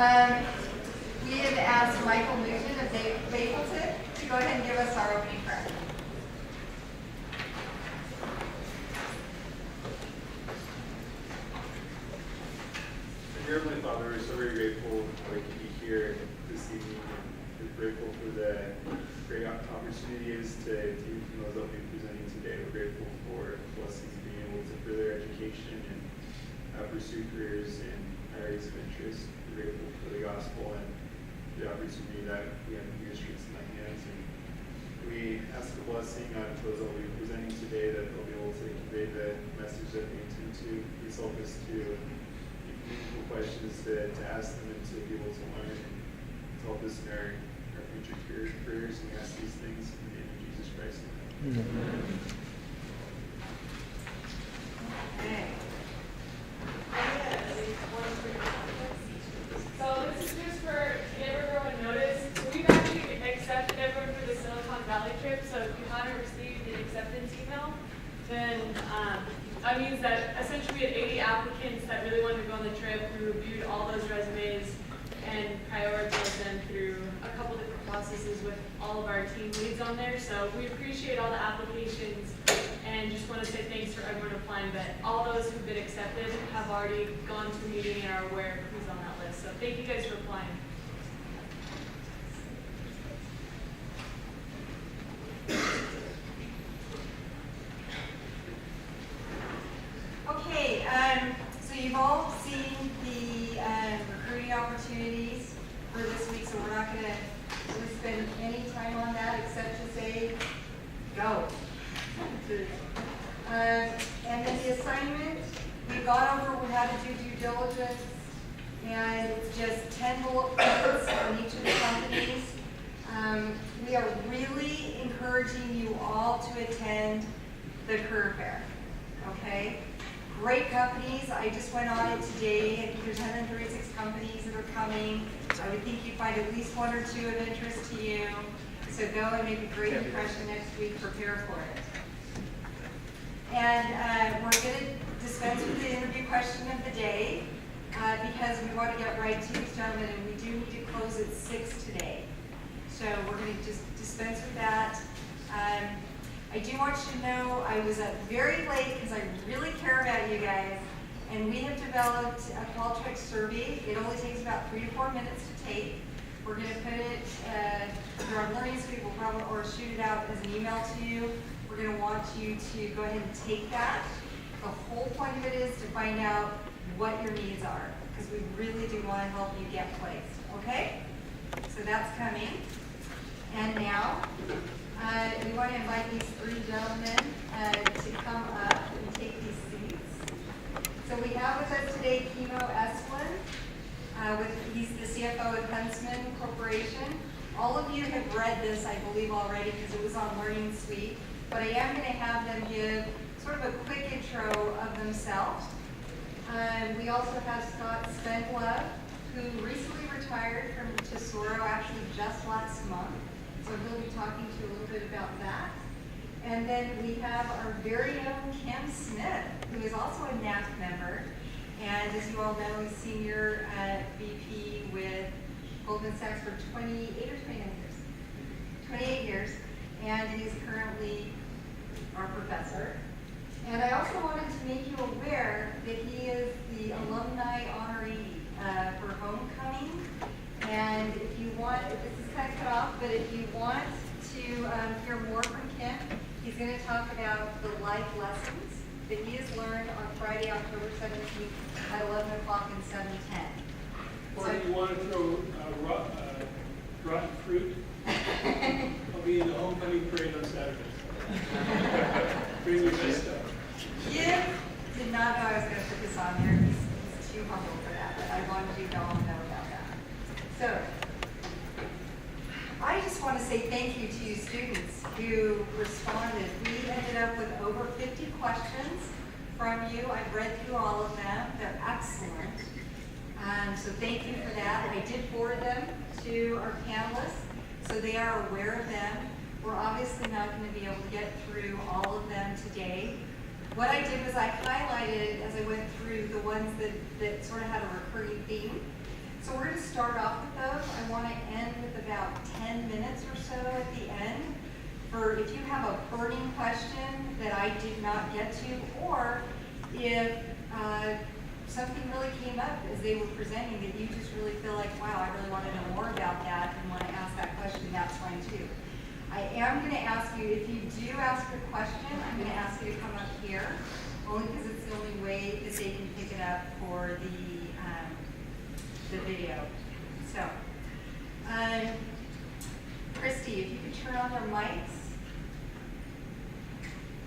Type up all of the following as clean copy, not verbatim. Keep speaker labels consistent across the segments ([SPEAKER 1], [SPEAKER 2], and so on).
[SPEAKER 1] We have asked Michael Nugent of Mapleton to go ahead and give us our opening prayer.
[SPEAKER 2] Dear Heavenly Father, we're so very grateful that we can be here this evening, and we're grateful for the great opportunity it is to hear from those that we'll be presenting today. We're grateful for the blessings of being able to further education and pursue careers in areas of interest. We're grateful for the gospel and the opportunity that we have ministries in my hands. And we ask a blessing on those that will be presenting today, that they'll be able to convey the message that they intend to. Please help us to meaningful questions to ask them and to be able to learn and to help us in our future careers. And we ask these things in the name of Jesus Christ. Amen.
[SPEAKER 1] Okay.
[SPEAKER 3] So this is just for to give everyone notice. We've actually accepted everyone for the Silicon Valley trip. So if you haven't received an acceptance email, then that means that essentially we had 80 applicants that really wanted to go on the trip. We reviewed all those resumes and prioritized them through a couple different processes with all of our team leads on there. So we appreciate all the applications and just want to say thanks for everyone applying. But all those who've been accepted have already gone to the meeting and are aware of who's on that list. So thank you guys for applying.
[SPEAKER 1] Okay, so you've all seen the recruiting opportunities for this week, so we're not going to really spend any time on that except to say, go. And then the assignment, we've gone over how to do due diligence, and it's just 10 bullet points on each of the companies. We are really encouraging you all to attend the career fair, okay? Great companies. I just went on it today. I think there's 136 companies that are coming. I would think you'd find at least one or two of interest to you. So go and make a great impression next week. Prepare for it. And we're going to dispense with the interview question of the day because we want to get right to these gentlemen, and we do need to close at 6 today. So we're going to just dispense with that. I do want you to know I was up very late because I really care about you guys, and we have developed a Qualtrics survey. It only takes about 3 to 4 minutes to take. We're going to put it through our Learning Suite, we'll probably, or shoot it out as an email to you. We're going to want you to go ahead and take that. The whole point of it is to find out what your needs are, because we really do want to help you get placed, okay? So that's coming. And now, we want to invite these 3 gentlemen to come up and take these seats. So we have with us today Kimo Esplin. He's the CFO of Huntsman Corporation. All of you have read this, I believe, already because it was on Learning Suite. But I am going to have them give sort of a quick intro of themselves. We also have Scott Spengler, who recently retired from Tesoro, actually just last month. So he'll be talking to you a little bit about that. And then we have our very own Kim Smith, who is also a NAC member. And as you all know, he's senior VP with Goldman Sachs for 28 or 29 years? 28 years. And he's currently our professor. And I also wanted to make you aware that he is the alumni honoree for homecoming. And if you want, this is kind of cut off, but if you want to hear more from Kim, he's going to talk about the life lessons that he has learned on Friday, October 17th at 11 o'clock and 7:10.
[SPEAKER 4] Or do you want to throw rotten fruit? I'll be in the homecoming parade on Saturday. Bring your best stuff.
[SPEAKER 1] Kim did not know I was going to put this on there. He's too humble for that, but I wanted you to all know about that. So, I just want to say thank you to you students who responded. We ended up with over 50 questions from you. I've read through all of them. They're excellent. So thank you for that. I did forward them to our panelists, so they are aware of them. We're obviously not going to be able to get through all of them today. What I did was I highlighted, as I went through, the ones that sort of had a recurring theme. So we're going to start off with those. I want to end with about 10 minutes or so at the end for if you have a burning question that I did not get to, or if something really came up as they were presenting that you just really feel like, wow, I really want to know more about that and want to ask that question, that's fine too. I am going to ask you, if you do ask a question, I'm going to ask you to come up here, only because it's the only way that they can pick it up for the video. So, Christy, if you could turn on their mics.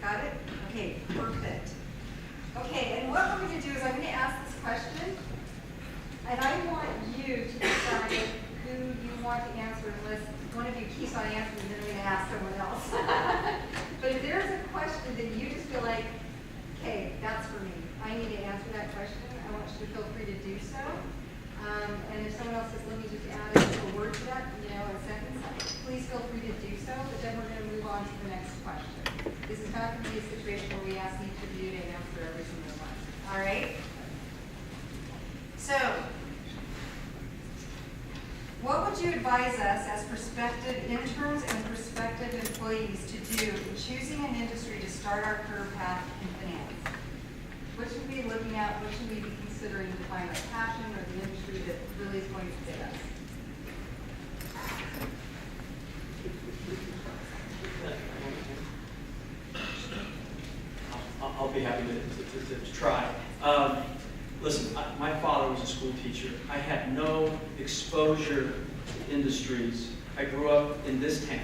[SPEAKER 1] Got it? Okay, perfect. Okay, and what we're going to do is I'm going to ask this question, and I want you to decide who you want to answer unless one of you keeps on answering, then I'm going to ask someone else. But if there's a question that you just feel like, okay, that's for me, I need to answer that question, I want you to feel free to do so. And if someone else says, let me just add a word to that, a sentence, please feel free to do so, but then we're going to move on to the next question. This is not going to be a situation where we ask each of you to answer every single one. All right? So, what would you advise us as prospective interns and prospective employees to do in choosing an industry to start our career path in finance? What should we be looking at? What should we be considering to find our passion or the industry that really is going to fit us?
[SPEAKER 5] I'll be happy to try. Listen, my father was a school teacher. I had no exposure to industries. I grew up in this town,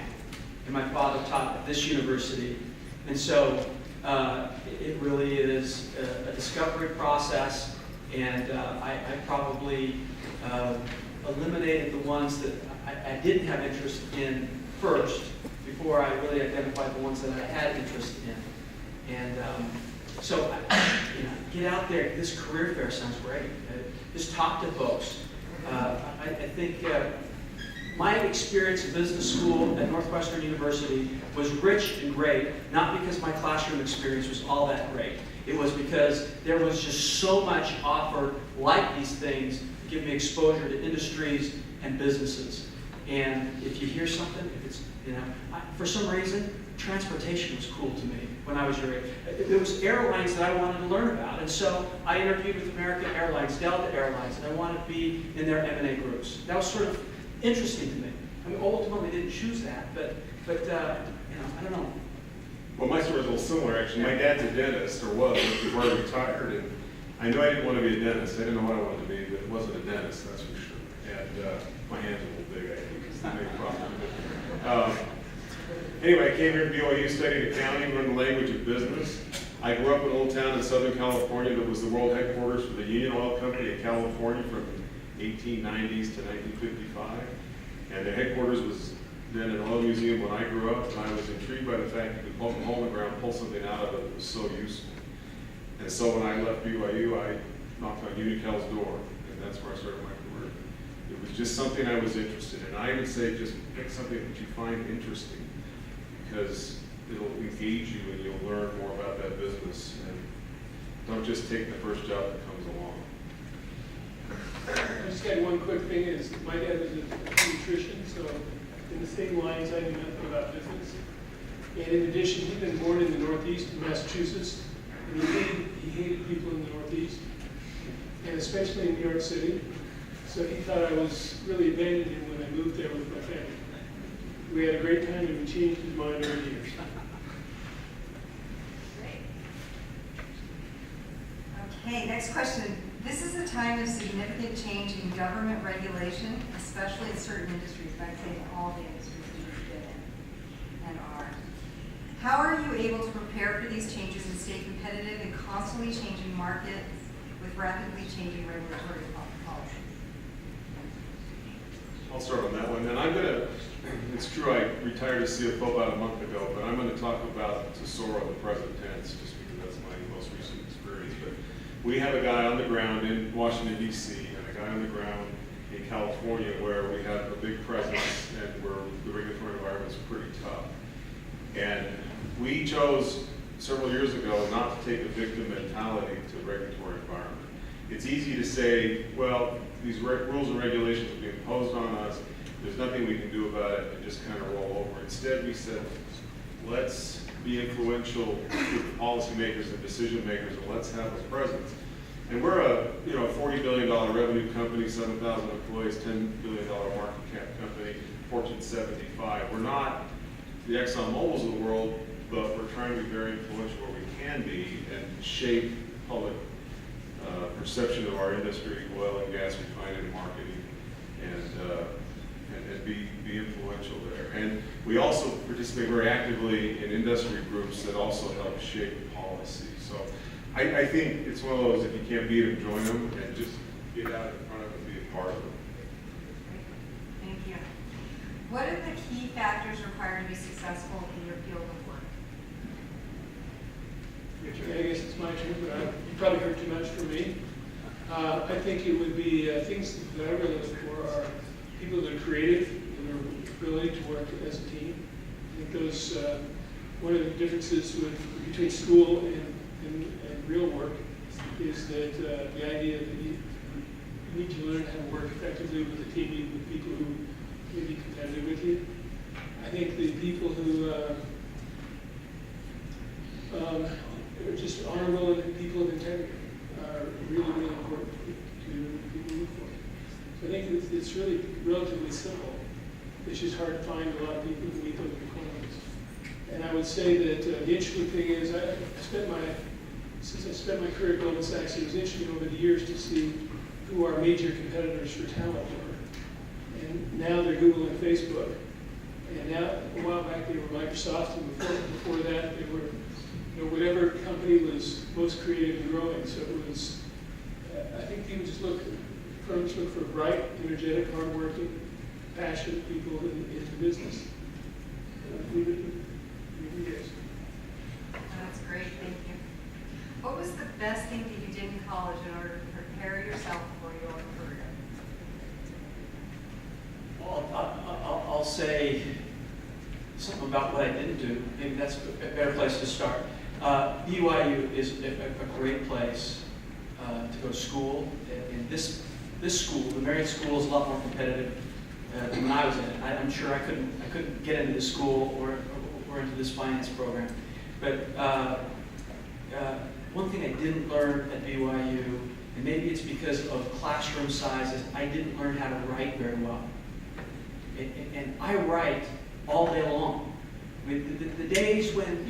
[SPEAKER 5] and my father taught at this university. And so it really is a discovery process, and I probably eliminated the ones that I didn't have interest in first before I really identified the ones that I had interest in. And so, get out there. This career fair sounds great. Just talk to folks. I think my experience in business school at Northwestern University was rich and great, not because my classroom experience was all that great. It was because there was just so much offered like these things to give me exposure to industries and businesses. And if you hear something, if it's, for some reason, transportation was cool to me when I was your age. There was airlines that I wanted to learn about, and so I interviewed with American Airlines, Delta Airlines, and I wanted to be in their M&A groups. That was sort of interesting to me. I mean, ultimately didn't choose that, but I don't know.
[SPEAKER 6] Well, my story is a little similar, actually. My dad's a dentist, or was, before he retired, and I knew I didn't want to be a dentist. I didn't know what I wanted to be, but it wasn't a dentist, that's for sure. And my hands are a little big, I think, is the main problem. Anyway, I came here to BYU, studied accounting, learned the language of business. I grew up in a little town in Southern California that was the world headquarters for the Union Oil Company of California from 1890s to 1955. And their headquarters was then an oil museum when I grew up, and I was intrigued by the fact you could poke a hole in the ground, pull something out of it that was so useful. And so when I left BYU, I knocked on Unical's door, and that's where I started my career. It was just something I was interested in. I would say just pick something that you find interesting, because it'll engage you and you'll learn more about that business. And don't just take the first job that comes along.
[SPEAKER 4] I just got one quick thing is my dad was a nutrition, so in the same lines I knew nothing about business. And in addition, he'd been born in the Northeast in Massachusetts, and he hated people in the Northeast, and especially in New York City. So he thought I was really abandoning him when I moved there with my family. We had a great time and we changed his mind over the years.
[SPEAKER 1] Great. Okay, next question. This is a time of significant change in government regulation, especially in certain industries, but I'd say in all the industries that you've been in and are. How are you able to prepare for these changes and stay competitive in constantly changing markets with rapidly changing regulatory policies?
[SPEAKER 6] I'll start on that one. And it's true, I retired as CFO about a month ago, but I'm going to talk about Tesoro in the present tense, just because that's my most recent experience. But we have a guy on the ground in Washington, D.C., and a guy on the ground in California where we have a big presence and where the regulatory environment is pretty tough. And we chose several years ago not to take a victim mentality to the regulatory environment. it's easy to say, well, these rules and regulations will be imposed on us, there's nothing we can do about it, and just kind of roll over. Instead, we said, let's be influential with the policymakers and decision makers, and let's have a presence. And we're a $40 billion revenue company, 7,000 employees, $10 billion market cap company, Fortune 75. We're not the Exxon Mobils of the world, but we're trying to be very influential where we can be and shape public perception of our industry, oil and gas refining, marketing, and be influential there. And we also participate very actively in industry groups that also help shape policy. So I think it's one of those, if you can't beat them, join them, and just get out in front of them and be a part of them.
[SPEAKER 1] Thank you. What are the key factors required to be successful in your field of work?
[SPEAKER 4] I guess it's my turn, but you probably heard too much from me. I think it would be things that I really look for are people that are creative and are ability to work as a team. I think those one of the differences between school and real work is that the idea that you need to learn how to work effectively with a team, with people who may be competitive with you. I think the people who are just honorable and people of integrity are really, really important to people look for. So I think it's really relatively simple. It's just hard to find a lot of people who meet those requirements. And I would say that the interesting thing is since I spent my career at Goldman Sachs, it was interesting over the years to see who our major competitors for talent were. And now they're Google and Facebook. And now, a while back, they were Microsoft, and before that, they were whatever company was most creative and growing. So it was, I think people firms look for bright, energetic, hardworking, passionate people in the business. Yes.
[SPEAKER 1] That's great, thank you. What was the best thing that you did in college in order to prepare yourself for your career?
[SPEAKER 5] Well, I'll say something about what I didn't do. Maybe that's a better place to start. BYU is a great place to go to school. And this school, the Marriott School, is a lot more competitive than when I was in it. I'm sure I couldn't get into this school or into this finance program. But one thing I didn't learn at BYU, and maybe it's because of classroom sizes, I didn't learn how to write very well. And I write all day long. I mean, the days when,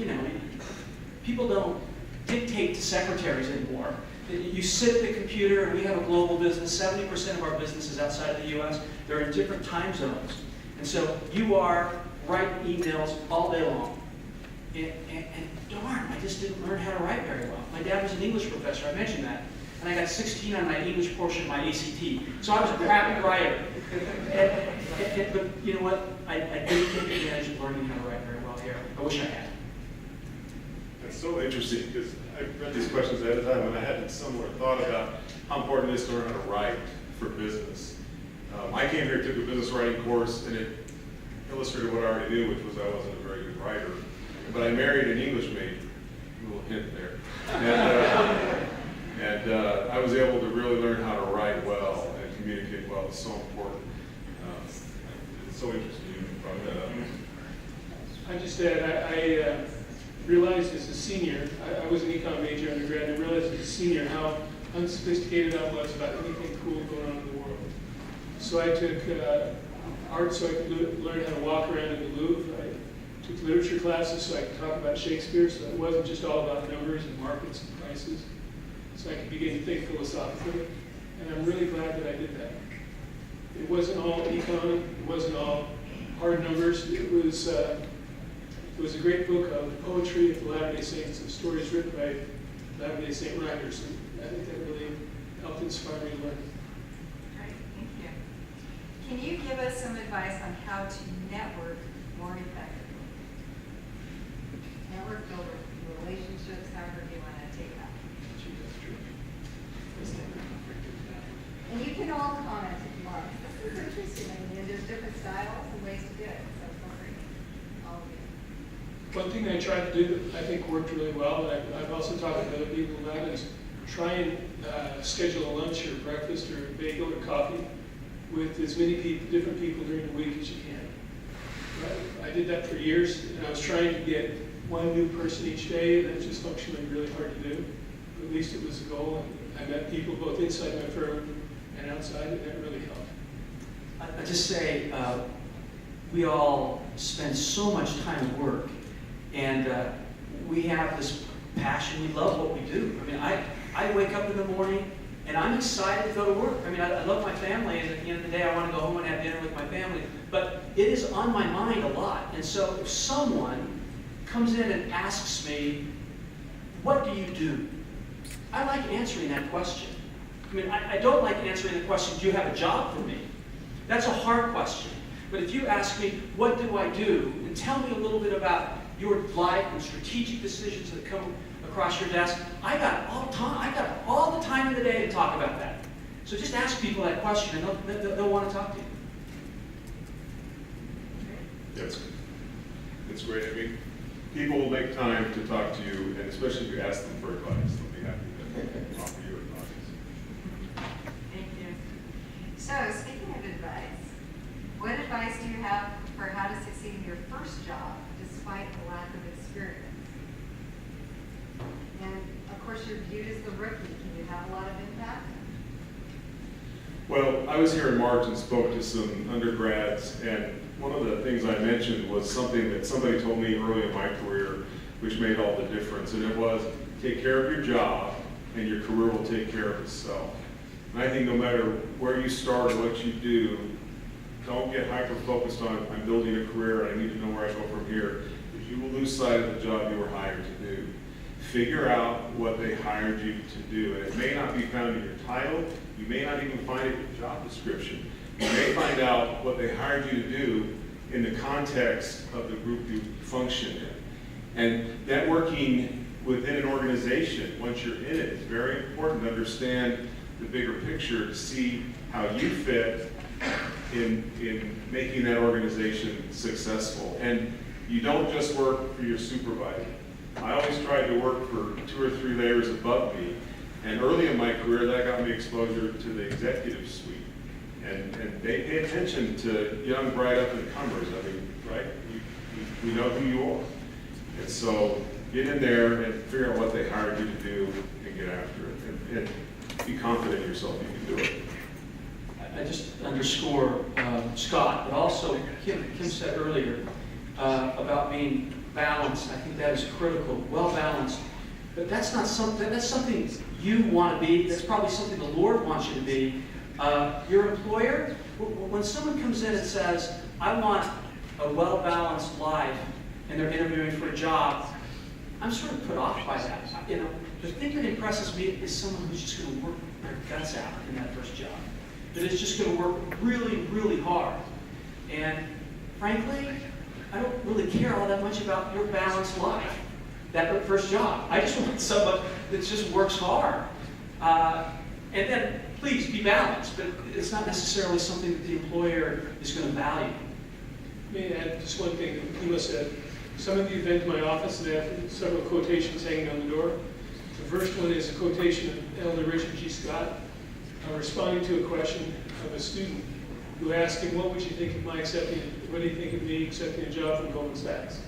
[SPEAKER 5] people don't dictate to secretaries anymore. You sit at the computer, and we have a global business. 70% of our business is outside of the U.S. They're in different time zones. And so you are writing emails all day long. And darn, I just didn't learn how to write very well. My dad was an English professor, I mentioned that. And I got 16 on my English portion of my ACT. So I was a crappy writer. But you know what? I didn't take advantage of learning how to write very well here. I wish I had.
[SPEAKER 6] That's so interesting, because I read these questions ahead of time, and I had a similar thought about how important it is to learn how to write for business. I came here, took a business writing course, and it illustrated what I already knew, which was I wasn't a very good writer. But I married an English major, a little hint there. And I was able to really learn how to write well and communicate well. It's so important. It's so interesting you brought that up.
[SPEAKER 4] I just said, I realized as a senior, I was an econ major undergrad, and I realized as a senior how unsophisticated I was about anything cool going on in the world. So I took art so I could learn how to walk around in the Louvre. I took literature classes so I could talk about Shakespeare, so it wasn't just all about numbers and markets and prices. So I could begin to think philosophically, and I'm really glad that I did that. It wasn't all econ, it wasn't all hard numbers. It was a great book of poetry of the Latter-day Saints and stories written by Latter-day Saint writers, and I think that really helped inspire me to learn.
[SPEAKER 1] Great, thank you. Can you give us some advice on how to network more effectively? Network, build relationships, however you want to take that. And you can all comment if you want. This is interesting. I mean, there's different styles and ways to do it, so feel free, all of you.
[SPEAKER 4] One thing I tried to do that I think worked really well, and I've also talked to other people about, is try and schedule a lunch or breakfast or a bagel or coffee with as many people, different people during the week as you can. Right? I did that for years, and I was trying to get one new person each day, and that's just functionally really hard to do. But at least it was a goal, and I met people both inside my firm and outside, and that really helped.
[SPEAKER 5] I just say, we all spend so much time at work, and we have this passion. We love what we do. I mean, I wake up in the morning, and I'm excited to go to work. I mean, I love my family, and at the end of the day, I want to go home and have dinner with my family. But it is on my mind a lot. And so if someone comes in and asks me, what do you do? I like answering that question. I mean, I don't like answering the question, do you have a job for me? That's a hard question. But if you ask me, what do I do? And tell me a little bit about your life and strategic decisions that come across your desk, I got all the time in the day to talk about that. So just ask people that question, and they'll want to talk to you.
[SPEAKER 6] It's great. I mean, people will make time to talk to you, and especially if you ask them for advice, they'll be happy to offer you advice.
[SPEAKER 1] Thank you. So, speaking of advice, what advice do you have for how to succeed in your first job despite a lack of experience? And of course, you're viewed as the rookie. Can you have a lot of impact?
[SPEAKER 6] Well, I was here in March and spoke to some undergrads, and one of the things I mentioned was something that somebody told me early in my career, which made all the difference, and it was, take care of your job, and your career will take care of itself. And I think no matter where you start or what you do, don't get hyper-focused on, I'm building a career, and I need to know where I go from here, because you will lose sight of the job you were hired to do. Figure out what they hired you to do, and it may not be found in your title, you may not even find it in your job description. You may find out what they hired you to do in the context of the group you function in. And networking within an organization, once you're in it, is very important to understand the bigger picture to see how you fit in making that organization successful. And you don't just work for your supervisor. I always tried to work for 2 or 3 layers above me, and early in my career that got me exposure to the executive suite. And they pay attention to young, bright up-and-comers. I mean, right? We know who you are. And so get in there and figure out what they hired you to do and get after it. And be confident in yourself you can do it.
[SPEAKER 5] I just underscore Scott, but also Kim said earlier about being balanced. I think that is critical, well-balanced. But that's not something, that's something you want to be. That's probably something the Lord wants you to be. Your employer, when someone comes in and says, I want a well-balanced life, and they're interviewing for a job, I'm sort of put off by that. You know, the thing that impresses me is someone who's just going to work their guts out in that first job. That is just going to work really, really hard. And frankly, I don't really care all that much about your balanced life, that first job. I just want someone that just works hard. And then, please be balanced, but it's not necessarily something that the employer is going to value.
[SPEAKER 4] May I add just one thing that Kima said. Some of you have been to my office and I have several quotations hanging on the door. The first one is a quotation of Elder Richard G. Scott, responding to a question of a student who asked him, what do you think of me accepting a job from Goldman Sachs?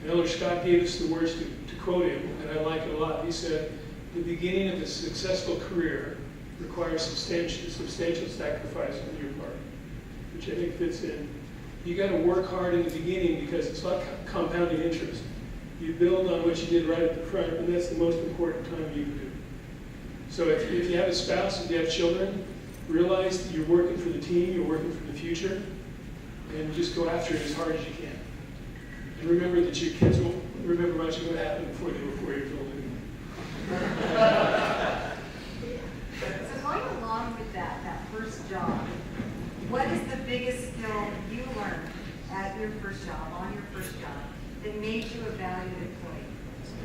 [SPEAKER 4] And Elder Scott gave us the words to quote him, and I like it a lot. He said, the beginning of a successful career requires substantial sacrifice on your part, which I think fits in. You got to work hard in the beginning because it's like compounding interest. You build on what you did right at the front, and that's the most important time you can do. So if you have a spouse, if you have children, realize that you're working for the team, you're working for the future, and just go after it as hard as you can. And remember that your kids will remember much of what happened before they were 4 years old anymore.
[SPEAKER 1] So going along with that first job, what is the biggest skill you learned at your first job, on your first job, that made you a valued employee?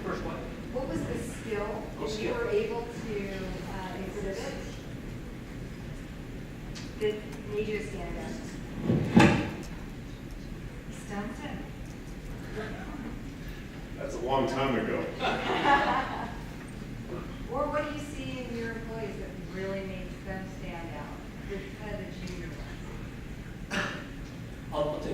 [SPEAKER 5] First one.
[SPEAKER 1] What was the skill that you were able to exhibit that made you a stand out? Stumped it.
[SPEAKER 6] That's a long time ago.
[SPEAKER 1] Or what do you see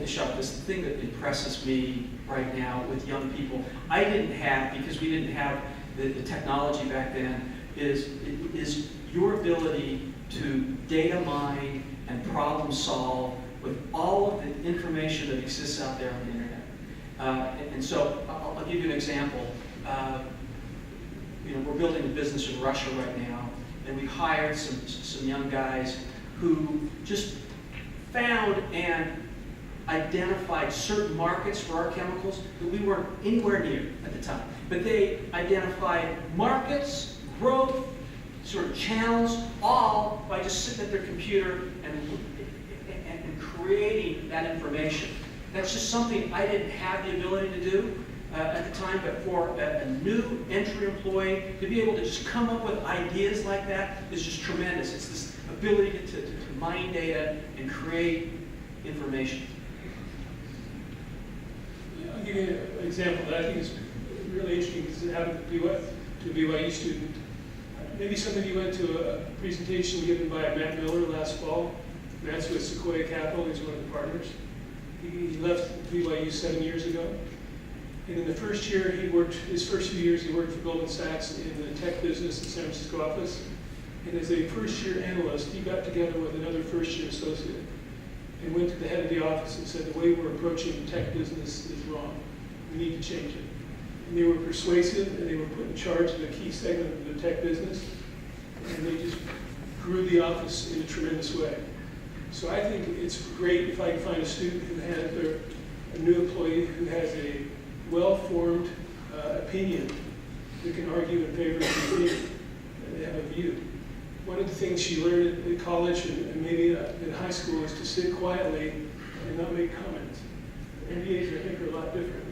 [SPEAKER 5] take a shot at this. The thing that impresses me right now with young people, I didn't have, because we didn't have the technology back then, is your ability to data mine and problem solve with all of the information that exists out there on the internet. And so I'll give you an example. We're building a business in Russia right now, and we hired some young guys who just found and identified certain markets for our chemicals that we weren't anywhere near at the time. But they identified markets, growth, sort of channels, all by just sitting at their computer and creating that information. That's just something I didn't have the ability to do at the time, but for a new entry employee to be able to just come up with ideas like that is just tremendous. It's this ability to mine data and create information.
[SPEAKER 4] I'll give you an example that I think is really interesting because it happened to a BYU student. Maybe some of you went to a presentation given by Matt Miller last fall. Matt's with Sequoia Capital. He's one of the partners. He left BYU 7 years ago. And in the first year, his first few years, he worked for Goldman Sachs in the tech business in San Francisco office. And as a first-year analyst, he got together with another first-year associate and went to the head of the office and said, the way we're approaching the tech business is wrong. We need to change it. And they were persuasive, and they were put in charge of a key segment of the tech business. And they just grew the office in a tremendous way. So I think it's great if I can find a student who has a new employee who has a well-formed opinion that can argue in favor of the opinion, and they have a view. One of the things she learned at college and maybe in high school is to sit quietly and not make comments. MBAs, I think, are a lot different.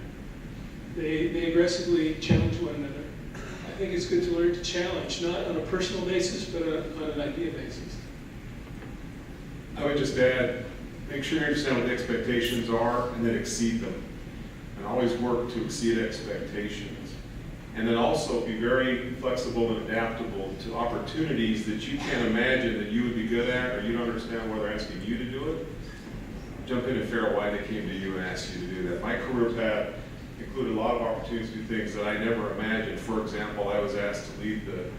[SPEAKER 4] They aggressively challenge one another. I think it's good to learn to challenge, not on a personal basis, but on an idea basis.
[SPEAKER 6] I would just add, make sure you understand what the expectations are and then exceed them. And always work to exceed expectations. And then also be very flexible and adaptable to opportunities that you can't imagine that you would be good at or you don't understand why they're asking you to do it. Jump in and figure out why they came to you and asked you to do that. My career path included a lot of opportunities to do things that I never imagined. For example, I was asked to lead the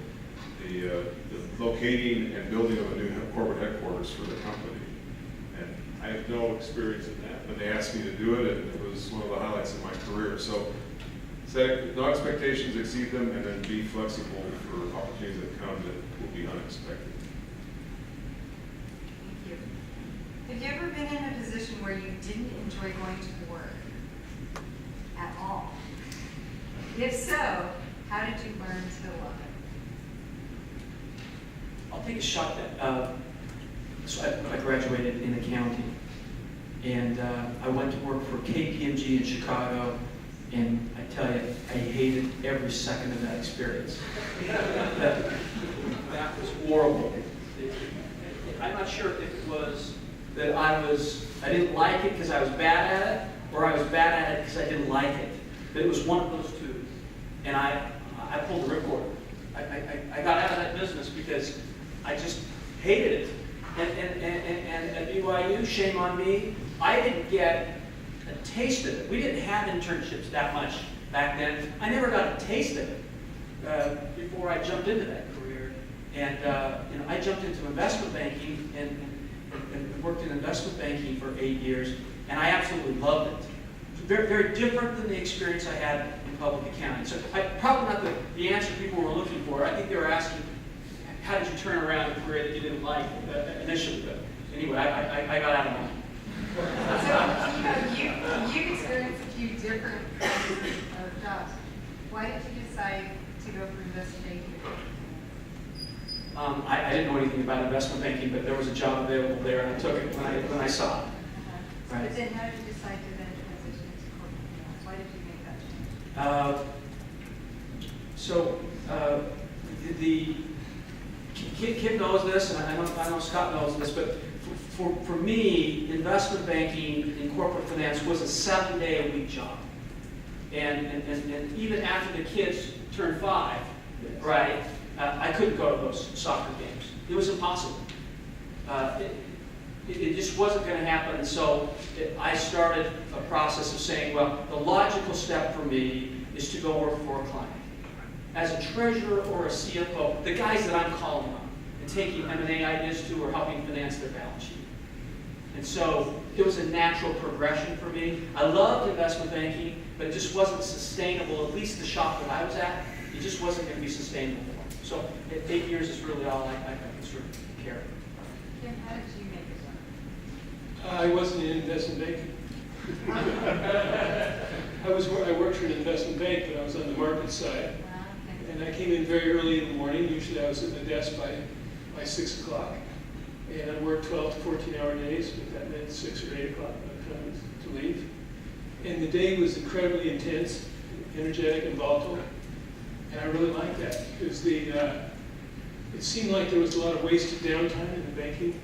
[SPEAKER 6] locating and building of a new corporate headquarters for the company. And I have no experience in that, but they asked me to do it, and it was one of the highlights of my career. So set no expectations, exceed them, and then be flexible for opportunities that come that will be unexpected.
[SPEAKER 1] Thank you. Have you ever been in a position where you didn't enjoy going to work at all? If so, how did you learn to love it?
[SPEAKER 5] I'll take a shot at that. So I graduated in accounting, and I went to work for KPMG in Chicago, and I tell you, I hated every second of that experience. That was horrible. I'm not sure if it was that I didn't like it because I was bad at it, or I was bad at it because I didn't like it. But it was one of those two. And I pulled the ripcord. I got out of that business because I just hated it. And at BYU, shame on me, I didn't get a taste of it. We didn't have internships that much back then. I never got a taste of it before I jumped into that career. And I jumped into investment banking and worked in investment banking for 8 years, and I absolutely loved it. It was very, very different than the experience I had in public accounting. So probably not the answer people were looking for. I think they were asking, how did you turn around a career that you didn't like initially? But anyway, I got out of mine.
[SPEAKER 1] So you've experienced a few different kinds of jobs. Why did you decide to go for investment banking?
[SPEAKER 5] I didn't know anything about investment banking, but there was a job available there, and I took it when I saw it. Right.
[SPEAKER 1] But then how did you decide to then transition into corporate finance? Why did you make that change?
[SPEAKER 5] Kim knows this, and I know Scott knows this, but for me, investment banking in corporate finance was a 7-day-a-week job. And even after the kids turned 5, right, I couldn't go to those soccer games. It was impossible. it just wasn't going to happen. And so I started a process of saying, well, the logical step for me is to go work for a client. As a treasurer or a CFO, the guys that I'm calling on and taking M&A ideas to or helping finance their balance sheet. And so it was a natural progression for me. I loved investment banking, but it just wasn't sustainable, at least the shop that I was at, it just wasn't going to be sustainable for me. So 8 years is really all I can sort of carry.
[SPEAKER 1] Kim, how did you make it work?
[SPEAKER 4] I wasn't in investment banking. I worked for an investment bank, but I was on the market side.
[SPEAKER 1] Wow, okay.
[SPEAKER 4] And I came in very early in the morning. Usually I was at the desk by 6 o'clock. And I worked 12 to 14-hour days, but that meant 6 or 8 o'clock by the time to leave. And the day was incredibly intense, energetic, and volatile. And I really liked that because it seemed like there was a lot of wasted downtime in the banking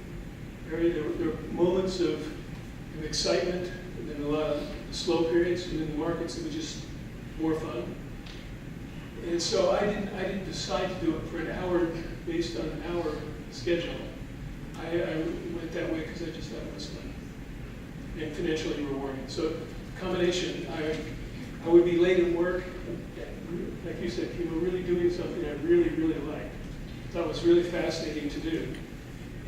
[SPEAKER 4] area. There were moments of excitement, and then a lot of slow periods, and in the markets it was just more fun. And so I didn't decide to do it for an hour based on an hour schedule. I went that way because I just thought it was fun and financially rewarding. So combination, I would be late at work, like you said, you were really doing something I really, really liked. Thought was really fascinating to do.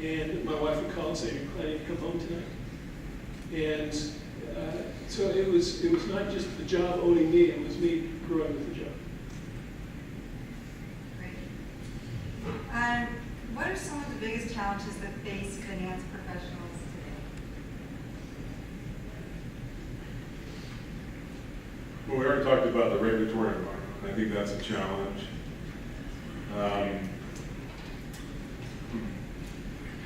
[SPEAKER 4] And my wife would call and say, "Are you planning to come home tonight?" And so it was not just the job owning me, it was me growing with the job.
[SPEAKER 1] Great. What are some of the biggest challenges that face finance professionals today?
[SPEAKER 6] Well, we already talked about the regulatory environment. I think that's a challenge. I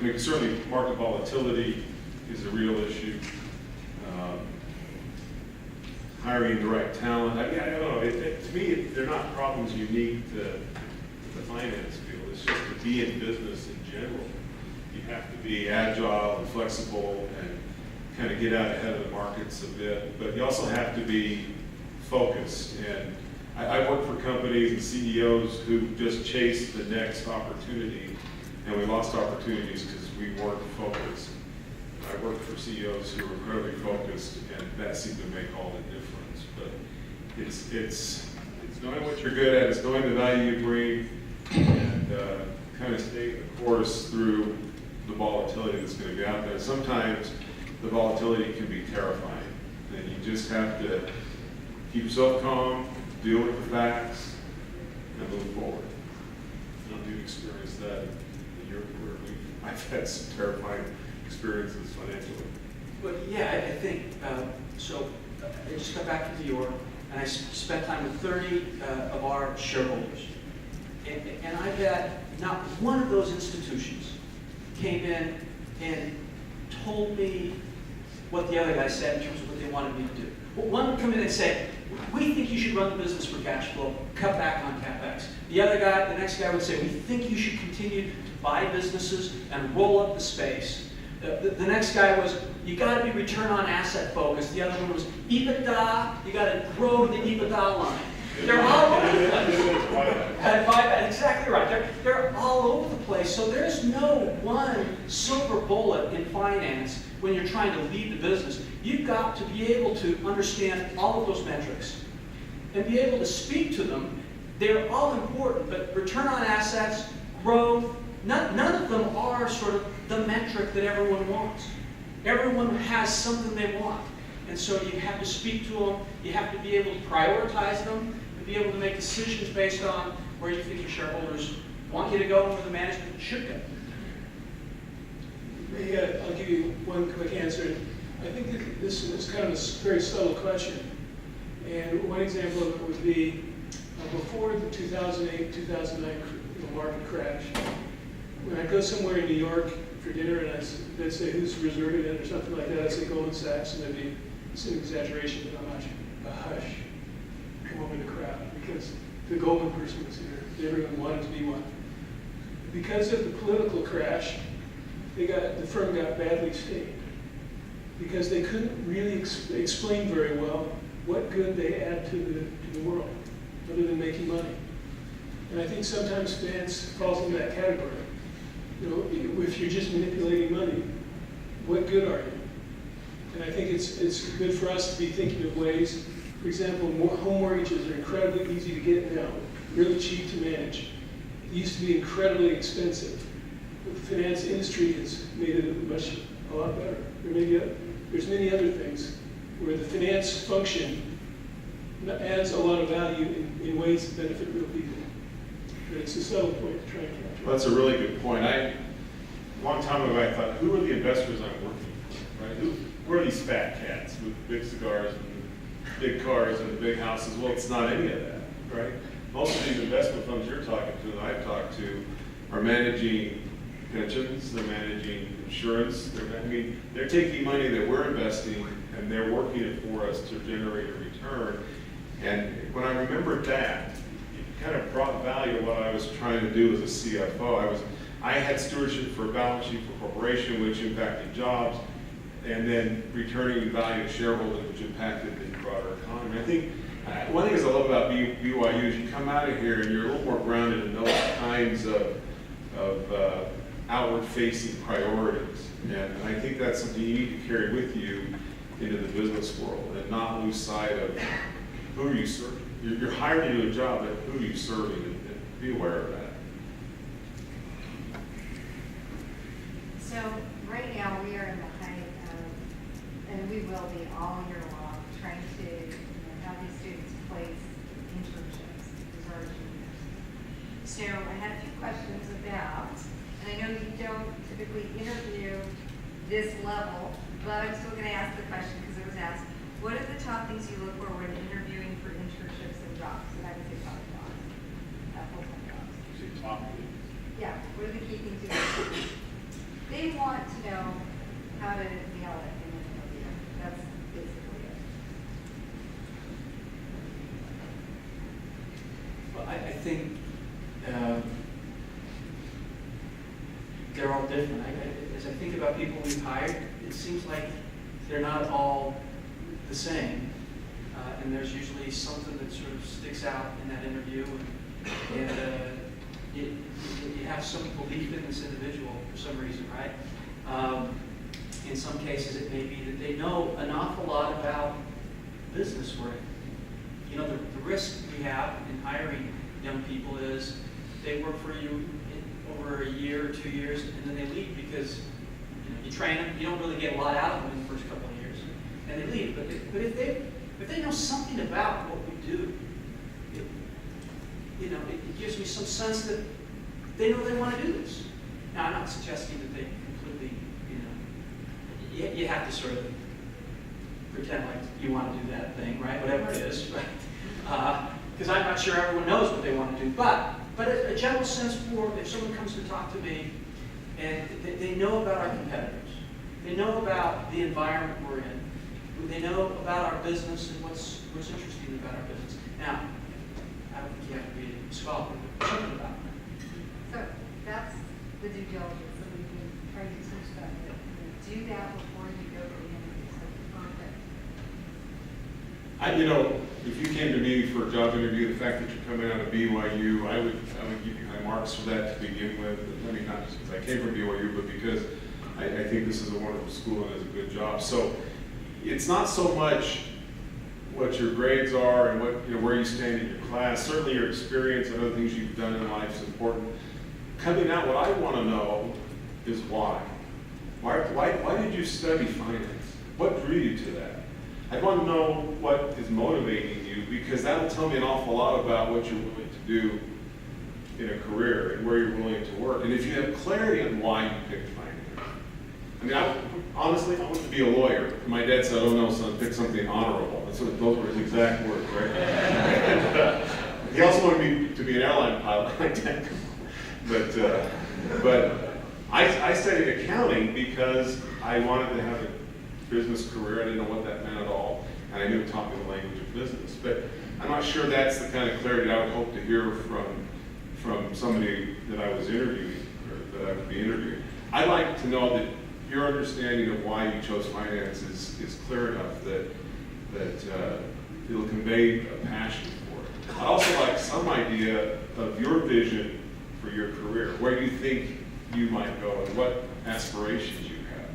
[SPEAKER 6] mean, certainly market volatility is a real issue. Hiring the right talent. I mean, I don't know. To me, they're not problems unique to the finance field. It's just to be in business in general. You have to be agile and flexible and kind of get out ahead of the markets a bit. But you also have to be focused. And I work for companies and CEOs who just chased the next opportunity, and we lost opportunities because we weren't focused. I worked for CEOs who were incredibly focused, and that seemed to make all the difference. But it's knowing what you're good at, it's knowing the value you bring, and kind of staying the course through the volatility that's going to be out there. Sometimes the volatility can be terrifying, and you just have to keep yourself calm, deal with the facts, and move forward. I don't know if you've experienced that in your career. I've had some terrifying experiences financially.
[SPEAKER 5] But yeah, I think, so I just got back to New York, and I spent time with 30 of our shareholders. And I bet not one of those institutions came in and told me what the other guy said in terms of what they wanted me to do. Well, one would come in and say, "We think you should run the business for cash flow, cut back on CapEx." The other guy, the next guy would say, "We think you should continue to buy businesses and roll up the space." The next guy was, "You got to be return on asset focused." The other one was, "EBITDA, you got to grow the EBITDA line." They're all over the place. Exactly right. They're all over the place. So there's no one silver bullet in finance when you're trying to lead the business. You've got to be able to understand all of those metrics and be able to speak to them. They're all important, but return on assets, growth, none of them are sort of the metric that everyone wants. Everyone has something they want. And so you have to speak to them, you have to be able to prioritize them, and be able to make decisions based on where you think your shareholders want you to go and where the management should go.
[SPEAKER 4] I'll give you one quick answer. I think that this is kind of a very subtle question. And one example of it would be before the 2008-2009 market crash, when I go somewhere in New York for dinner and they'd say, "Who's reserving it?" or something like that, I'd say Goldman Sachs, and there'd be some exaggeration, but not much, a hush come over the crowd because the Goldman person was here. Everyone wanted to be one. Because of the political crash, the firm got badly stained because they couldn't really explain very well what good they add to the world other than making money. And I think sometimes finance falls into that category. You know, if you're just manipulating money, what good are you? And I think it's good for us to be thinking of ways, for example, home mortgages are incredibly easy to get now, really cheap to manage. It used to be incredibly expensive, but the finance industry has made it a lot better. There's many other things where the finance function adds a lot of value in ways that benefit real people. But it's a subtle point to try and capture.
[SPEAKER 6] Well, that's a really good point. A long time ago, I thought, who are the investors I'm working for, right? Who are these fat cats with big cigars and big cars and big houses? Well, it's not any of that, right? Most of these investment funds you're talking to, that I've talked to, are managing pensions, they're managing insurance, they're taking money that we're investing and they're working it for us to generate a return. And when I remembered that, it kind of brought value to what I was trying to do as a CFO. I had stewardship for a balance sheet for a corporation, which impacted jobs, and then returning value to shareholders, which impacted the broader economy. I think one thing I love about BYU is you come out of here and you're a little more grounded in those kinds of outward-facing priorities. And I think that's something you need to carry with you into the business world and not lose sight of who are you serving. You're hired to do a job, but who are you serving? And be aware of that.
[SPEAKER 1] So right now, we are in the height of, and we will be all year long, trying to have these students place internships as our juniors. So I had a few questions about, and I know you don't typically interview this level, but I'm still going to ask the question because it was asked, what are the top things you look for when interviewing for internships and jobs? And I would say top jobs, full-time jobs.
[SPEAKER 6] You say top.
[SPEAKER 1] Yeah, what are the key things you look for? They want to know how to nail it in an interview. That's basically it.
[SPEAKER 5] Well, I think they're all different. As I think about people we've hired, it seems like they're not all the same. And there's usually something that sort of sticks out in that interview. And you have some belief in this individual for some reason, right? In some cases, it may be that they know an awful lot about business we're in. You know, the risk we have in hiring young people is they work for you over a year or 2 years, and then they leave because you train them. You don't really get a lot out of them in the first couple of years, and they leave. But if they know something about what we do, it gives me some sense that they know they want to do this. Now, I'm not suggesting that they completely, you have to sort of pretend like you want to do that thing, right? Whatever it is, right? Because I'm not sure everyone knows what they want to do. But a general sense for if someone comes to talk to me and they know about our competitors, they know about the environment we're in, they know about our business and what's interesting about our business. Now, I don't think you have to be a scholar, but something about it.
[SPEAKER 1] So that's the due diligence that we've been trying to teach them. Do that before you go to the interview. So perfect.
[SPEAKER 6] If you came to me for a job interview, the fact that you're coming out of BYU, I would give you high marks for that to begin with. I mean, not just because I came from BYU, but because I think this is a wonderful school and is a good job. So it's not so much what your grades are and where you stand in your class. Certainly your experience and other things you've done in life is important. Coming out, what I want to know is why. Why did you study finance? What drew you to that? I want to know what is motivating you, because that'll tell me an awful lot about what you're willing to do in a career and where you're willing to work. And if you have clarity on why you picked finance. Honestly, I wanted to be a lawyer. My dad said, "Oh no, son, pick something honorable." Those were his exact words, right? And, he also wanted me to be an airline pilot. But I studied accounting because I wanted to have a business career. I didn't know what that meant at all, and I knew it taught me the language of business. But I'm not sure that's the kind of clarity I would hope to hear from somebody that I was interviewing or that I would be interviewing. I'd like to know that your understanding of why you chose finance is clear enough that it'll convey a passion for it. I'd also like some idea of your vision for your career, where you think you might go and what aspirations you have.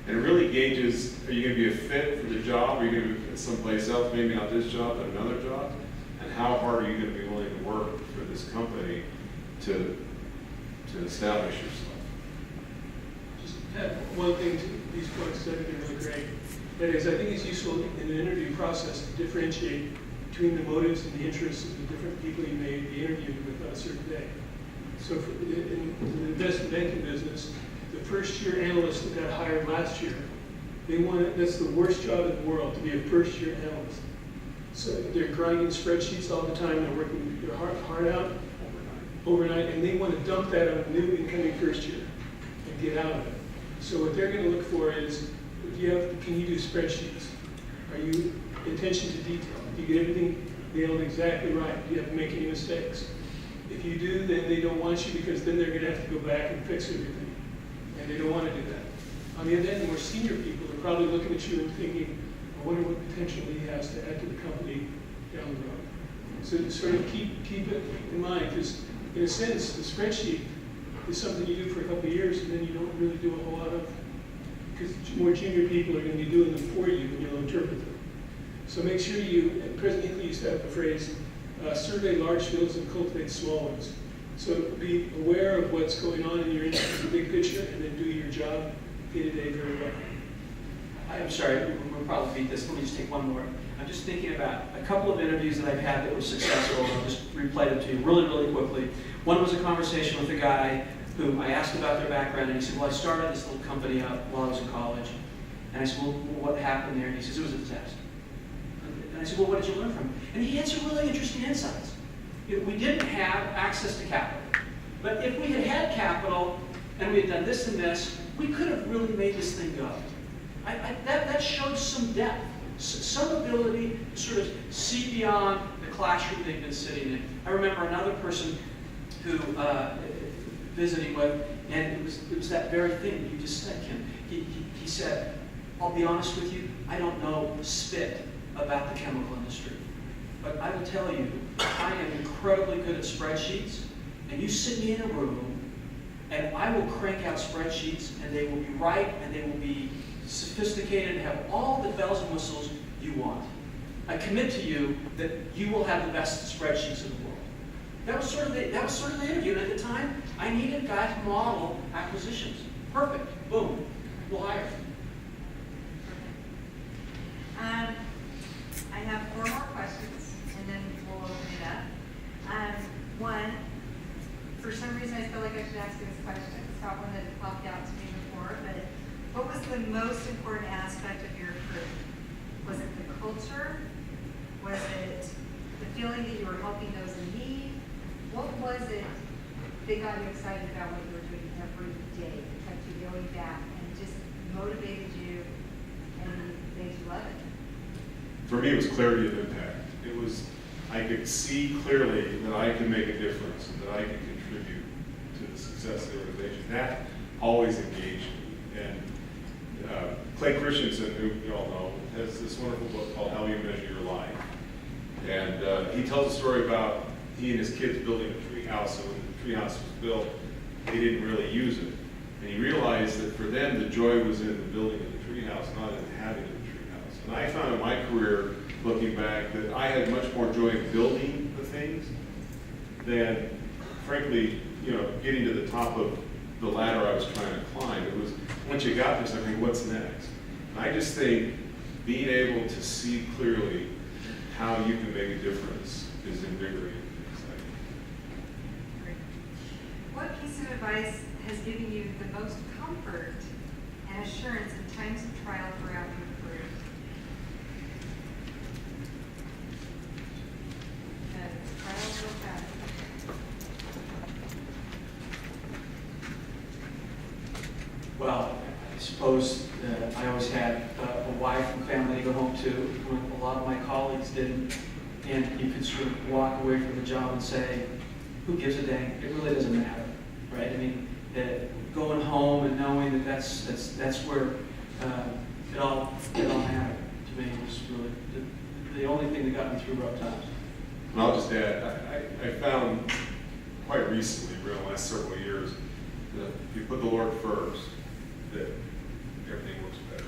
[SPEAKER 6] And it really gauges, are you gonna be a fit for the job? Are you gonna be someplace else, maybe not this job, but another job? And how hard are you gonna be willing to work for this company to establish yourself?
[SPEAKER 4] Just add one thing to these points that are really great. That is, I think it's useful in the interview process to differentiate between the motives and the interests of the different people you may be interviewing with on a certain day. So in the investment banking business, the first year analysts that got hired last year, that's the worst job in the world, to be a first year analyst. So they're grinding spreadsheets all the time, they're working their heart out overnight, and they want to dump that on a new incoming first year and get out of it. So what they're going to look for is, can you do spreadsheets? Are you attention to detail? Do you get everything nailed exactly right? Do you have to make any mistakes? If you do, then they don't want you, because then they're going to have to go back and fix everything. And they don't want to do that. On the other hand, the more senior people are probably looking at you and thinking, I wonder what potential he has to add to the company down the road. So sort of keep it in mind, because in a sense, the spreadsheet is something you do for a couple of years and then you don't really do a whole lot of, because more junior people are going to be doing them for you and you'll interpret them. So make sure you, and President Hinckley used to have the phrase, survey large fields and cultivate small ones. So be aware of what's going on in your industry, the big picture, and then do your job day to day very well.
[SPEAKER 5] I'm sorry, we'll probably beat this. Let me just take one more. I'm just thinking about a couple of interviews that I've had that were successful. I'll just replay them to you really, really quickly. One was a conversation with a guy who I asked about their background, and he said, well, I started this little company up while I was in college. And I said, well, what happened there? And he says, it was a disaster. And I said, well, what did you learn from it? And he had some really interesting insights. We didn't have access to capital. But if we had had capital and we had done this and this, we could have really made this thing go. That showed some depth, some ability to sort of see beyond the classroom they've been sitting in. I remember another person who visiting with, and it was that very thing you just said, Kim. He said, I'll be honest with you, I don't know spit about the chemical industry. But I will tell you, I am incredibly good at spreadsheets, and you sit me in a room, and I will crank out spreadsheets, and they will be right, and they will be sophisticated, and have all the bells and whistles you want. I commit to you that you will have the best spreadsheets in the world. That was sort of the interview, and at the time, I needed a guy to model acquisitions. Perfect. Boom. We'll hire.
[SPEAKER 1] I have 4 more questions, and then we'll open it up. One, for some reason I feel like I should ask you this question. It's not one that popped out to me before, but what was the most important aspect of your career? Was it the culture? Was it the feeling that you were helping those in need? What was it that got you excited about what you were doing every day, that kept you going back and just motivated you and made you love it?
[SPEAKER 6] For me, it was clarity of impact. It was, I could see clearly that I can make a difference and that I can contribute to the success of the organization. That always engaged me. And Clay Christensen, who you all know, has this wonderful book called How You Measure Your Life. And he tells a story about he and his kids building a tree house. And when the tree house was built, they didn't really use it. And he realized that for them, the joy was in the building of the tree house, not in having the tree house. And I found in my career, looking back, that I had much more joy in building the things than, frankly, getting to the top of the ladder I was trying to climb. It was, once you got this, I think, what's next? And I just think being able to see clearly how you can make a difference is invigorating and exciting.
[SPEAKER 1] What piece of advice has given you the most comfort and assurance in times of trial throughout your career? Trials real fast.
[SPEAKER 5] Well, I suppose I always had a wife and family to go home to, when a lot of my colleagues didn't. And you could sort of walk away from the job and say, who gives a dang? It really doesn't matter, right? I mean, going home and knowing that that's where it all mattered to me was really the only thing that got me through rough times.
[SPEAKER 6] And I'll just add, I found quite recently, in the last several years, that if you put the Lord first, that everything works better.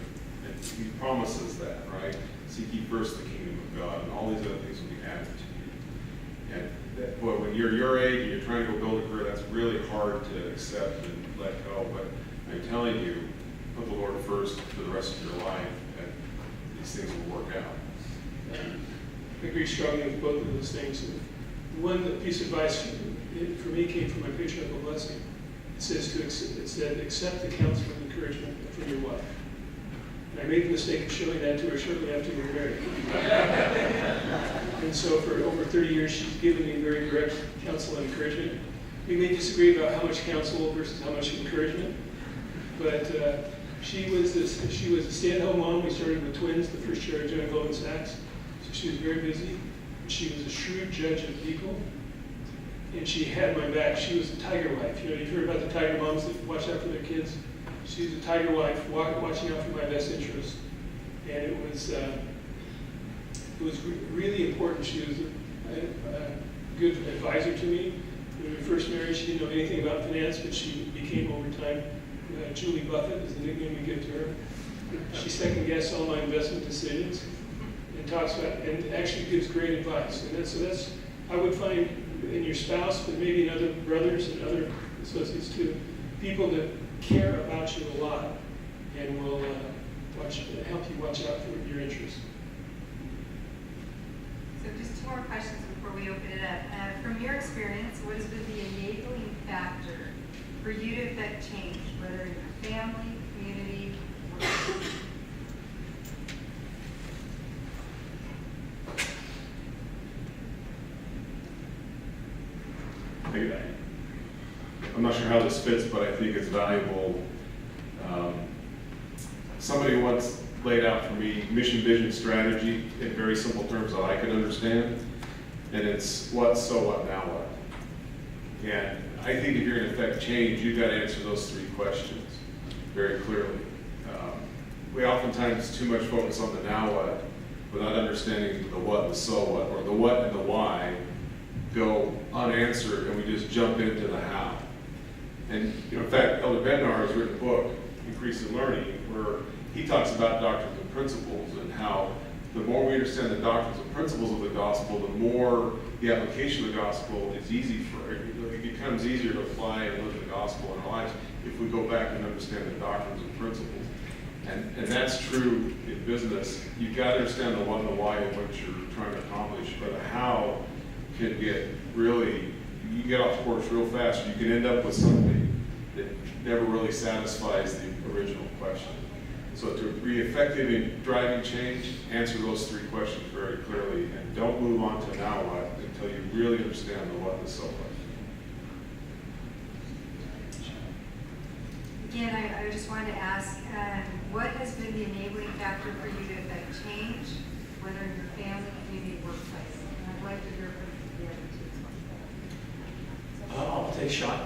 [SPEAKER 6] And he promises that, right? Seek ye first the kingdom of God, and all these other things will be added to you. And that, boy, when you're your age and you're trying to go build a career, that's really hard to accept and let go. But I'm telling you, put the Lord first for the rest of your life, and these things will work out.
[SPEAKER 4] I agree strongly with both of those things. One piece of advice for me came from my patriarchal blessing. It said, accept the counsel and encouragement from your wife. And I made the mistake of showing that to her shortly after we were married. And so for over 30 years, she's given me very direct counsel and encouragement. We may disagree about how much counsel versus how much encouragement, but she was a stay-at-home mom. We started with twins, the first year I joined Goldman Sachs. So she was very busy. She was a shrewd judge of people, and she had my back. She was a tiger wife. You know, you've heard about the tiger moms that watch out for their kids. She was a tiger wife, watching out for my best interest, and it was really important. She was a good advisor to me. When we first married, she didn't know anything about finance, but she became over time. Julie Buffett is the nickname we give to her. She second-guessed all my investment decisions and talks about, and actually gives great advice. And that's I would find in your spouse, but maybe in other brothers and other associates too, people that care about you a lot and will help you watch out for your interests.
[SPEAKER 1] So just two more questions before we open it up. From your experience, what has been the enabling factor for you to affect change, whether in your family, community, or
[SPEAKER 6] I'm not sure how this fits, but I think it's valuable. Somebody once laid out for me mission, vision, strategy in very simple terms that I could understand. And it's what, so what, now what? And I think if you're going to affect change, you've got to answer those three questions very clearly. We oftentimes too much focus on the now what without understanding the what, the so what, or the what and the why go unanswered, and we just jump into the how. And in fact, Elder Bednar has written a book, Increase in Learning, where he talks about doctrines and principles and how the more we understand the doctrines and principles of the gospel, the more the application of the gospel is easy for it. It becomes easier to apply and live the gospel in our lives if we go back and understand the doctrines and principles. And that's true in business. You've got to understand the what and the why of what you're trying to accomplish, but the how can get really, you can get off course real fast. You can end up with something that never really satisfies the original question. So to be effective in driving change, answer those three questions very clearly, and don't move on to now what until you really understand the what and the so what.
[SPEAKER 1] again, I just wanted to ask, what has been the enabling factor for you to affect change, whether in your family, community, workplace? And I'd like to hear from the other two as well.
[SPEAKER 5] I'll take a shot.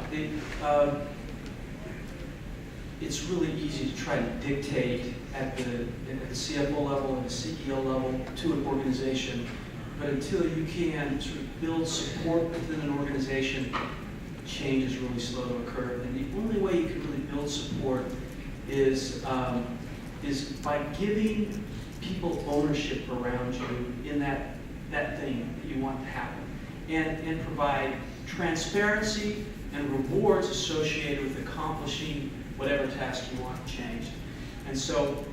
[SPEAKER 5] It's really easy to try to dictate at the CFO level and the CEO level to an organization, but until you can sort of build support within an organization, change is really slow to occur. And the only way you can really build support is by giving people ownership around you in that thing that you want to happen, and provide transparency and rewards associated with accomplishing whatever task you want changed. And so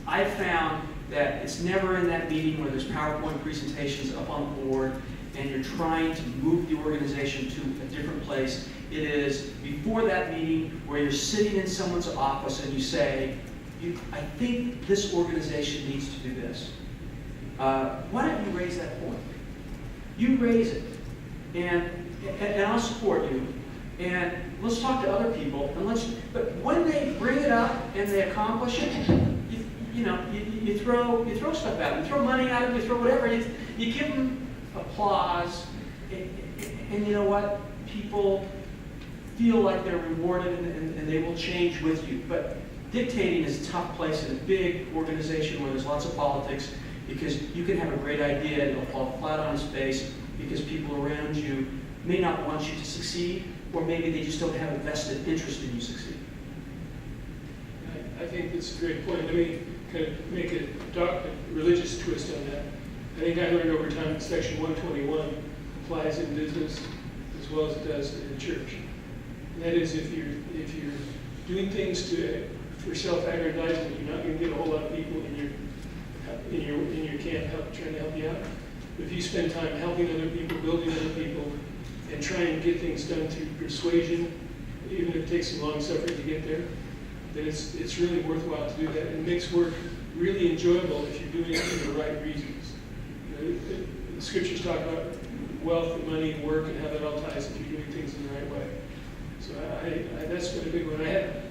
[SPEAKER 5] I found that it's never in that meeting where there's PowerPoint presentations up on the board and you're trying to move the organization to a different place. It is before that meeting where you're sitting in someone's office and you say, I think this organization needs to do this. Why don't you raise that point? You raise it, and I'll support you. And let's talk to other people, but when they bring it up and they accomplish it, you throw stuff at them, you throw money at them, you throw whatever it is, you give them applause, and you know what? People feel like they're rewarded and they will change with you. But dictating is a tough place in a big organization where there's lots of politics, because you can have a great idea and it'll fall flat on its face because people around you may not want you to succeed, or maybe they just don't have a vested interest in you succeeding.
[SPEAKER 4] I think that's a great point. Let me kind of make a religious twist on that. I think I learned over time that Section 121 applies in business as well as it does in church. And that is, if you're doing things for self-aggrandizement, you're not going to get a whole lot of people in your camp trying to help you out. But if you spend time helping other people, building other people, and trying to get things done through persuasion, even if it takes some long suffering to get there, then it's really worthwhile to do that. And it makes work really enjoyable if you're doing it for the right reasons. The scriptures talk about wealth and money and work and how that all ties if you're doing things in the right way. So that's been a big one. I had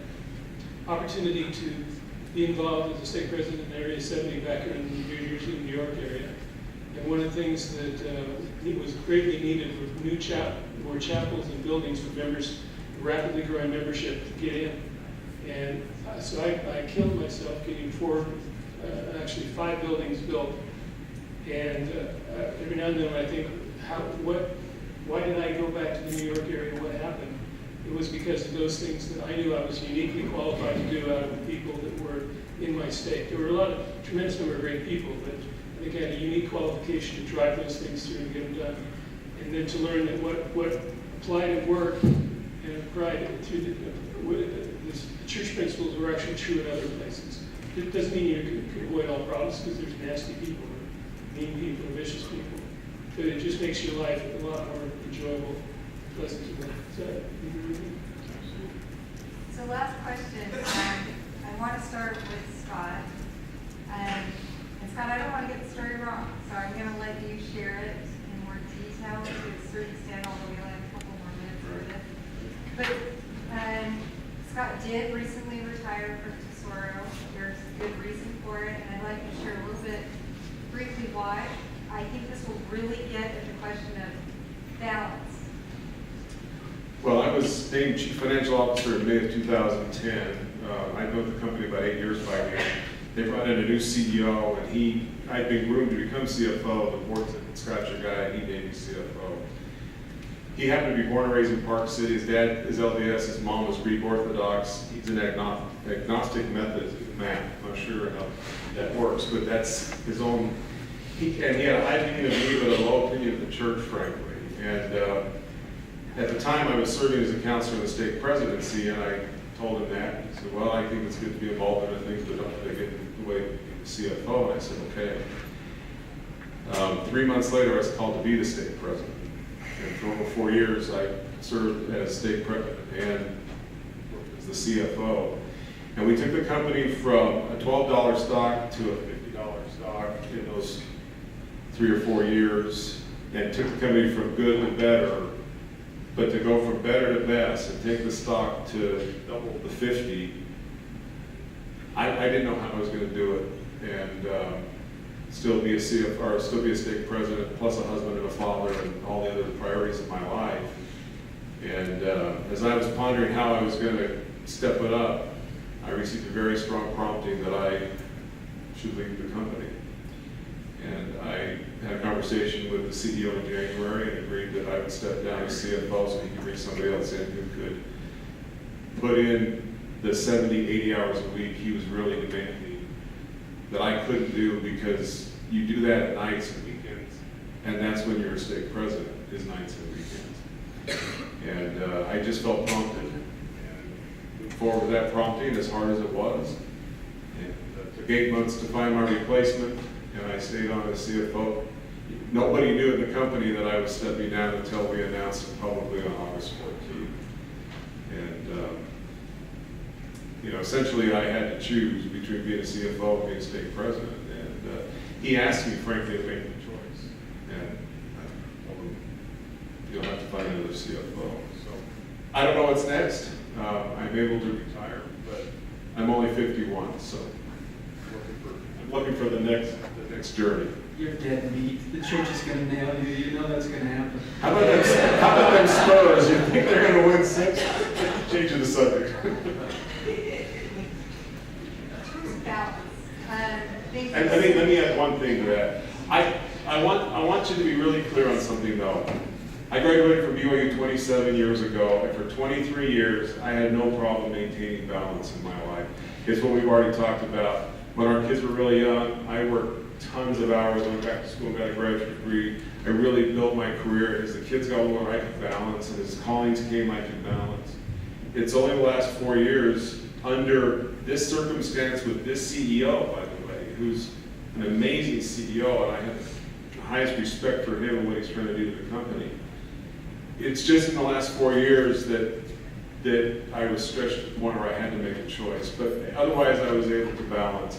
[SPEAKER 4] opportunity to be involved as a state president in Area 70 back here in the New Jersey, New York area. And one of the things that was greatly needed were more chapels and buildings for members, rapidly growing membership to get in. And so I killed myself getting 5 buildings built. And every now and then I think, why did I go back to the New York area? What happened? It was because of those things that I knew I was uniquely qualified to do out of the people that were in my state. There were tremendous number of great people, but I think I had a unique qualification to drive those things through and get them done. And then to learn that what applied at work and applied through the church principles were actually true in other places. It doesn't mean you can avoid all problems, because there's nasty people, or mean people, or vicious people. But it just makes your life a lot more enjoyable, pleasant to live.
[SPEAKER 1] So last question, I want to start with Scott. And Scott, I don't want to get the story wrong, so I'm going to let you share it in more detail to a certain extent, although we only have a couple more minutes for it. But Scott did recently retire from Tesoro. There's a good reason for it, and I'd like to share a little bit briefly why. I think this will really get at the question of balance.
[SPEAKER 6] Well, I was named Chief Financial Officer in May of 2010. I'd known the company about 8 years by now. They brought in a new CEO, and I'd been groomed to become CFO. The board said, Scott's your guy, and he named me CFO. He happened to be born and raised in Park City. His dad is LDS, his mom was Greek Orthodox. He's an agnostic Methodist man. I'm not sure how that works, but that's his own. He had a high opinion of me, but a low opinion of the church, frankly. And at the time, I was serving as a counselor in the state presidency, and I told him that. He said, well, I think it's good to be involved in things, but don't get in the way of the CFO. And I said, okay. 3 months later, I was called to be the state president. And for over 4 years, I served as state president and as the CFO. And we took the company from a $12 stock to a $50 stock in those 3 or 4 years, and took the company from good to better. But to go from better to best and take the stock to double the 50, I didn't know how I was going to do it, and still be a CFO, still be a state president, plus a husband and a father, and all the other priorities of my life. And as I was pondering how I was going to step it up, I received a very strong prompting that I should leave the company. And I had a conversation with the CEO in January and agreed that I would step down as CFO so he could bring somebody else in who could put in the 70, 80 hours a week he was really demanding that I couldn't do, because you do that at nights and weekends. And that's when you're a state president, is nights and weekends. And I just felt prompted and moved forward with that prompting, as hard as it was. And it took 8 months to find my replacement. And I stayed on as CFO. Nobody knew in the company that I was stepping down until we announced it publicly on August 14th. And essentially I had to choose between being a CFO and being a state president. And he asked me, frankly, to make the choice. And I told him, you'll have to find another CFO. So I don't know what's next. I'm able to retire, but I'm only 51, so I'm looking for the next journey.
[SPEAKER 5] You're dead meat. The church is going to nail you. You know that's going to happen.
[SPEAKER 6] How about them Spurs? You think they're going to win 6? Changing the subject.
[SPEAKER 1] Balance.
[SPEAKER 6] And let me add one thing to that. I want you to be really clear on something, though. I graduated from BYU 27 years ago, and for 23 years, I had no problem maintaining balance in my life. It's what we've already talked about. When our kids were really young, I worked tons of hours, went back to school, got a graduate degree. I really built my career. As the kids got older, I could balance, and as callings came, I could balance. It's only the last 4 years, under this circumstance with this CEO, by the way, who's an amazing CEO, and I have the highest respect for him and what he's trying to do to the company. It's just in the last 4 years that I was stretched to the point where I had to make a choice. But otherwise, I was able to balance.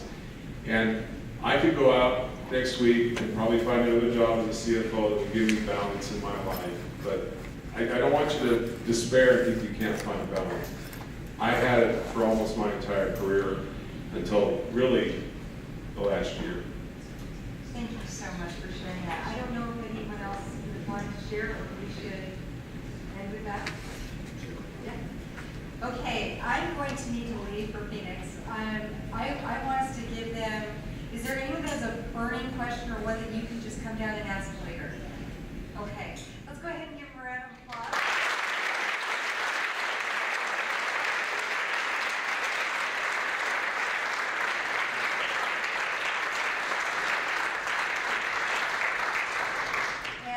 [SPEAKER 6] And I could go out next week and probably find another job as a CFO that would give me balance in my life. But I don't want you to despair and think you can't find balance. I had it for almost my entire career until really the last year.
[SPEAKER 1] Thank you so much for sharing that. I don't know if anyone else would want to share, or we should end with that. Yeah. Okay, I'm going to need to leave for Phoenix. I want us to give them, is there anyone that has a burning question or one that you can just come down and ask later? Okay, let's go ahead and give them a round of applause.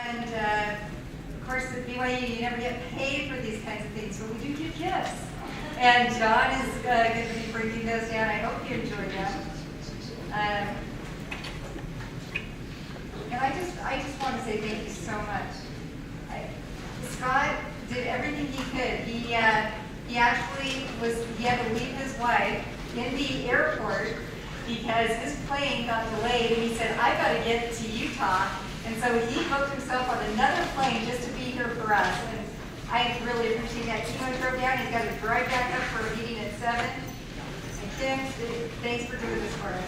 [SPEAKER 1] And of course, at BYU, you never get paid for these kinds of things, but we do give gifts. And John is going to be breaking those down. I hope you enjoyed them. And I just want to say thank you so much. Scott did everything he could. He actually he had to leave his wife in the airport because his plane got delayed, and he said, "I've got to get to Utah." And so he booked himself on another plane just to be here for us. And I really appreciate that. Kimo drove down. He's got to drive back up for a meeting at 7. And Kim, thanks for doing this for us.